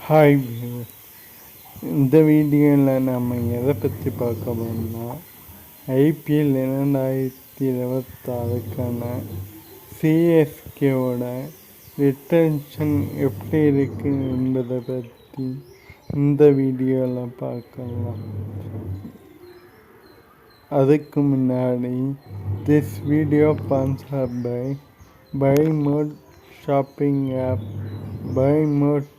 Hi viewers. இந்த வீடியோவில் நம்ம எதை பற்றி பார்க்க போகிறோம்னா ஐபிஎல் 2026க்கான சிஎஸ்கேவோட ரிட்டன்ஷன் எப்படி இருக்குது என்பதை பற்றி இந்த வீடியோவில் பார்க்கலாம். அதுக்கு முன்னாடி this video sponsored by mod shopping app. By mod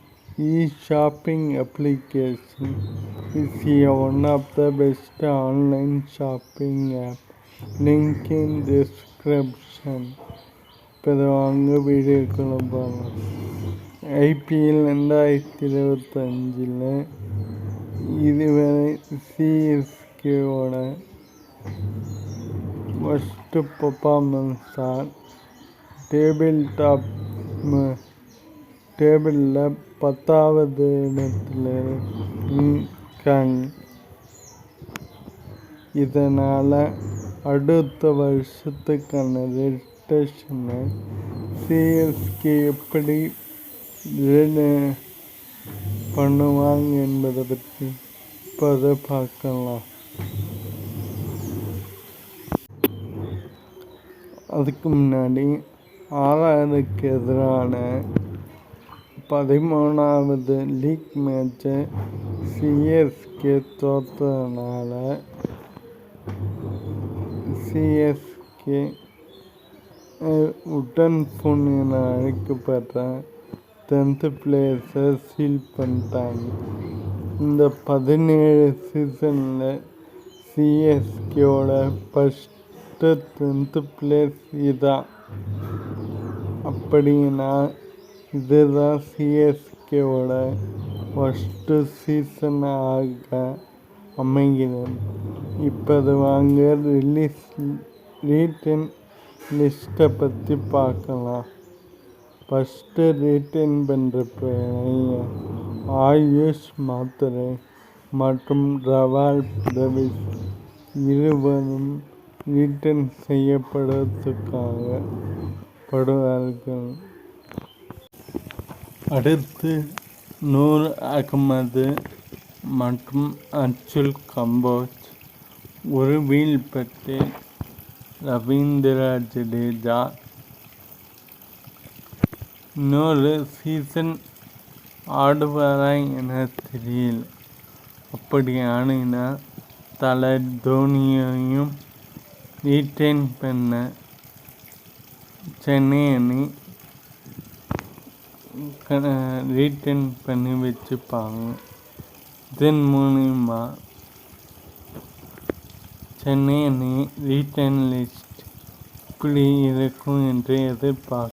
e-shopping application is one of the best online shopping app. Link in description. இப்போ வாங்க வீடியோக்குள்ள போகலாம். ஐபிஎல் 2025 இதுவரை சிஎஸ்கேவோட ஃபஸ்ட்டு பர்ஃபார்மன்ஸாக டேபிளில் 10வது இடத்துல இருக்காங்க. இதனால் அடுத்த வருஷத்துக்கான ரிட்டேஷனை சிஎஸ்கே எப்படி பண்ணுவாங்க என்பதை பற்றி இப்போதை பார்க்கலாம். அதுக்கு முன்னாடி ஆர்ஆருக்கு எதிரான 13வது லீக் மேட்சை சிஎஸ்கே தோற்றதுனால சிஎஸ்கே உடன் ஃபோன் என அழைக்கப்படுற 10th பிளேஸை சீல் பண்ணிட்டாங்க. இந்த 17 சீசனில் சிஎஸ்கேவோட ஃபஸ்ட்டு 10th பிளேஸ் இதான். அப்படின்னா இதுதான் சிஎஸ்கேவோட ஃபஸ்ட்டு சீசனாக அமைகிறது. இப்போ அது வாங்க ரீட்டன் லிஸ்ட்டை பற்றி பார்க்கலாம். ஃபஸ்ட்டு ரீட்டன் பண்ணுற பிளேயர் ஆயுஷ் மாத்ரே மற்றும் ரவால் பிரவிஸ் இருவரும் ரீட்டன் செய்யப்படுவார்கள். அடுத்து நூர் அகமது மற்றும் அர்ஜுன் கம்போஜ், ஒரு வீல் பெற்று ரவீந்திர ஜடேஜா இன்னொரு சீசன் ஆடுவாரா என தெரியல. அப்படி ஆனினா தலை தோனியையும் ரீட்டைன் பண்ண சென்னை அணி ரீட்டைன் பண்ணி வச்சுப்பாங்க. இதன் மூலமா சென்னை அணி ரீட்டைன் லிஸ்ட் இப்படி இருக்கும் என்று எதிர்பார்க்கலாம்.